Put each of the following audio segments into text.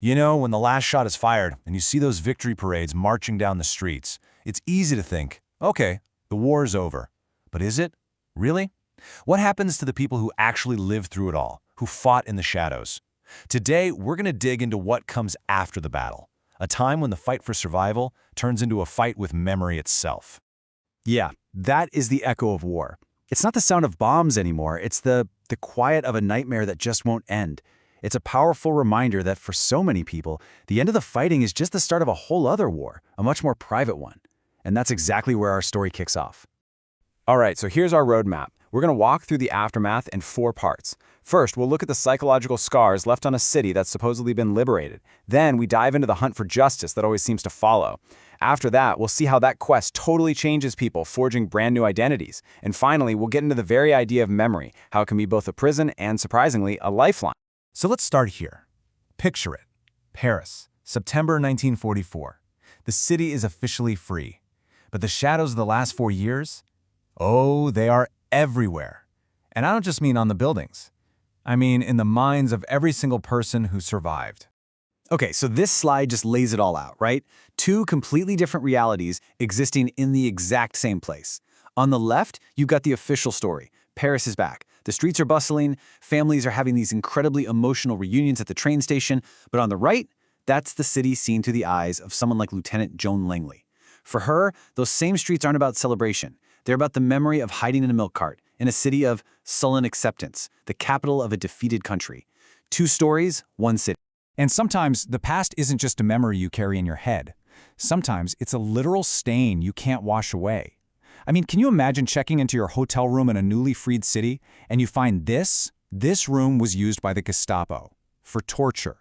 You know, when the last shot is fired and you see those victory parades marching down the streets, it's easy to think, okay, the war is over. But is it? Really? What happens to the people who actually lived through it all, who fought in the shadows? Today, we're going to dig into what comes after the battle, a time when the fight for survival turns into a fight with memory itself. Yeah, that is the echo of war. It's not the sound of bombs anymore, it's the quiet of a nightmare that just won't end. It's a powerful reminder that for so many people, the end of the fighting is just the start of a whole other war, a much more private one. And that's exactly where our story kicks off. All right, so here's our roadmap. We're going to walk through the aftermath in 4 parts. First, we'll look at the psychological scars left on a city that's supposedly been liberated. Then we dive into the hunt for justice that always seems to follow. After that, we'll see how that quest totally changes people, forging brand new identities. And finally, we'll get into the very idea of memory, how it can be both a prison and, surprisingly, a lifeline. So let's start here. Picture it. Paris, September 1944. The city is officially free. But the shadows of the last 4 years? Oh, they are everywhere. And I don't just mean on the buildings. I mean in the minds of every single person who survived. Okay, so this slide just lays it all out, right? 2 completely different realities existing in the exact same place. On the left, you've got the official story. Paris is back. The streets are bustling, families are having these incredibly emotional reunions at the train station, but on the right, that's the city seen through the eyes of someone like Lieutenant Joan Langley. For her, those same streets aren't about celebration. They're about the memory of hiding in a milk cart, in a city of sullen acceptance, the capital of a defeated country. 2 stories, 1 city. And sometimes the past isn't just a memory you carry in your head. Sometimes it's a literal stain you can't wash away. I mean, can you imagine checking into your hotel room in a newly freed city and you find this? This room was used by the Gestapo for torture.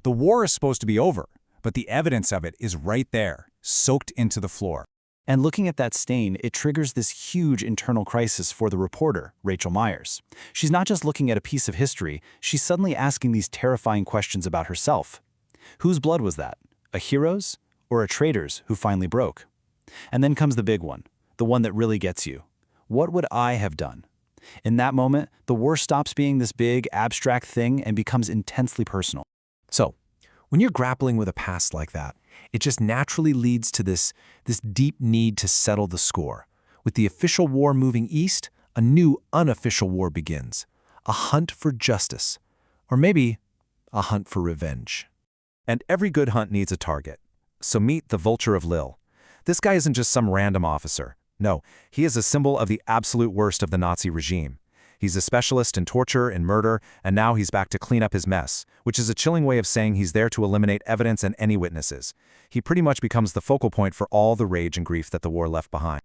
The war is supposed to be over, but the evidence of it is right there, soaked into the floor. And looking at that stain, it triggers this huge internal crisis for the reporter, Rachel Myers. She's not just looking at a piece of history, she's suddenly asking these terrifying questions about herself. Whose blood was that? A hero's or a traitor's who finally broke? And then comes the big one, the one that really gets you. What would I have done? In that moment, the war stops being this big, abstract thing and becomes intensely personal. So, when you're grappling with a past like that, it just naturally leads to this deep need to settle the score. With the official war moving east, a new unofficial war begins. A hunt for justice. Or maybe a hunt for revenge. And every good hunt needs a target. So meet the Vulture of Lille. This guy isn't just some random officer. No, he is a symbol of the absolute worst of the Nazi regime. He's a specialist in torture and murder, and now he's back to clean up his mess, which is a chilling way of saying he's there to eliminate evidence and any witnesses. He pretty much becomes the focal point for all the rage and grief that the war left behind.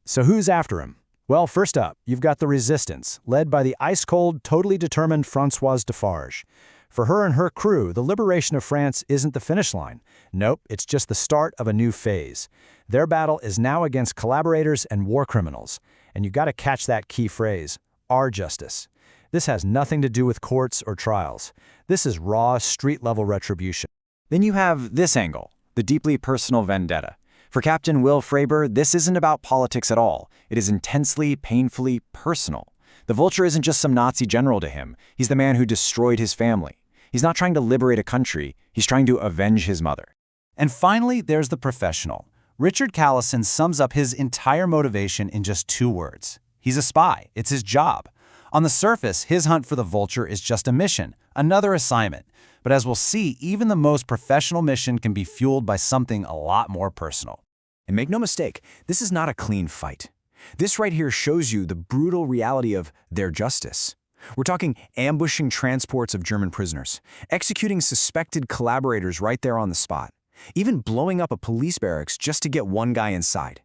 So who's after him? Well, first up, you've got the resistance, led by the ice-cold, totally determined Françoise Defarge. For her and her crew, the liberation of France isn't the finish line. Nope, it's just the start of a new phase. Their battle is now against collaborators and war criminals. And you gotta catch that key phrase, our justice. This has nothing to do with courts or trials. This is raw, street-level retribution. Then you have this angle, the deeply personal vendetta. For Captain Will Freiber, this isn't about politics at all. It is intensely, painfully personal. The Vulture isn't just some Nazi general to him. He's the man who destroyed his family. He's not trying to liberate a country. He's trying to avenge his mother. And finally, there's the professional. Richard Callison sums up his entire motivation in just 2 words. He's a spy. It's his job. On the surface, his hunt for the Vulture is just a mission, another assignment. But as we'll see, even the most professional mission can be fueled by something a lot more personal. And make no mistake, this is not a clean fight. This right here shows you the brutal reality of their justice. We're talking ambushing transports of German prisoners, executing suspected collaborators right there on the spot, even blowing up a police barracks just to get one guy inside.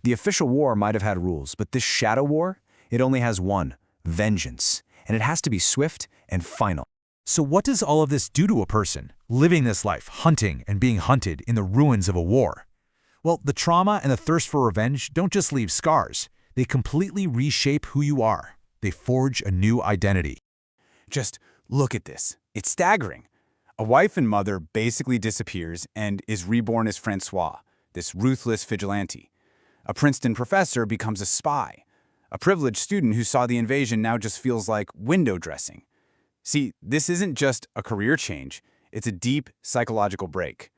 The official war might have had rules, but this shadow war, it only has one, vengeance, and it has to be swift and final. So what does all of this do to a person, living this life, hunting and being hunted in the ruins of a war? Well, the trauma and the thirst for revenge don't just leave scars. They completely reshape who you are. They forge a new identity. Just look at this. It's staggering. A wife and mother basically disappears and is reborn as François, this ruthless vigilante. A Princeton professor becomes a spy. A privileged student who saw the invasion now just feels like window dressing. See, this isn't just a career change. It's a deep psychological break.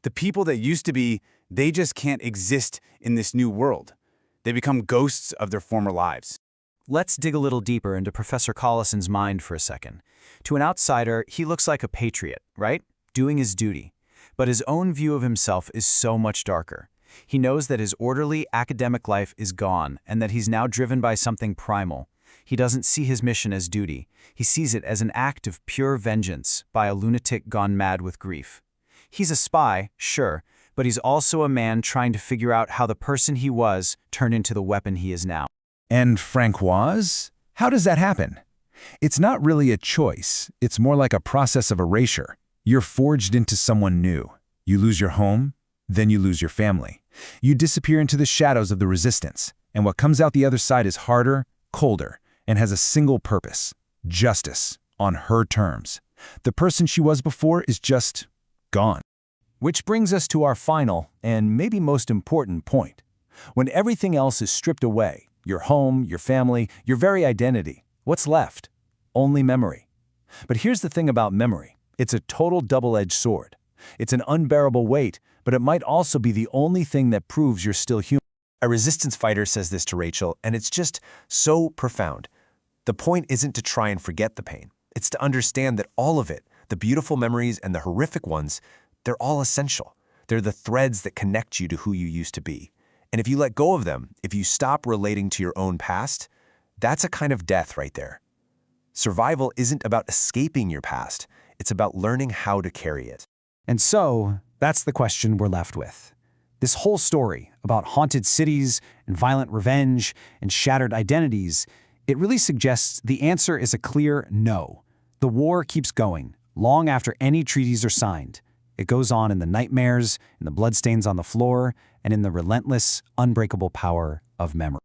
The people that used to be, they just can't exist in this new world. They become ghosts of their former lives. Let's dig a little deeper into Professor Collison's mind for a second. To an outsider, he looks like a patriot, right? Doing his duty. But his own view of himself is so much darker. He knows that his orderly academic life is gone and that he's now driven by something primal. He doesn't see his mission as duty. He sees it as an act of pure vengeance by a lunatic gone mad with grief. He's a spy, sure, but he's also a man trying to figure out how the person he was turned into the weapon he is now. And Francoise? How does that happen? It's not really a choice. It's more like a process of erasure. You're forged into someone new. You lose your home, then you lose your family. You disappear into the shadows of the resistance, and what comes out the other side is harder, colder, and has a single purpose: justice, on her terms. The person she was before is just gone. Which brings us to our final, and maybe most important point. When everything else is stripped away, your home, your family, your very identity, what's left? Only memory. But here's the thing about memory. It's a total double-edged sword. It's an unbearable weight, but it might also be the only thing that proves you're still human. A resistance fighter says this to Rachel, and it's just so profound. The point isn't to try and forget the pain. It's to understand that all of it, the beautiful memories and the horrific ones, they're all essential. They're the threads that connect you to who you used to be. And if you let go of them, if you stop relating to your own past, that's a kind of death right there. Survival isn't about escaping your past. It's about learning how to carry it. And so, that's the question we're left with. This whole story about haunted cities and violent revenge and shattered identities, it really suggests the answer is a clear no. The war keeps going, long after any treaties are signed. It goes on in the nightmares, in the bloodstains on the floor, and in the relentless, unbreakable power of memory.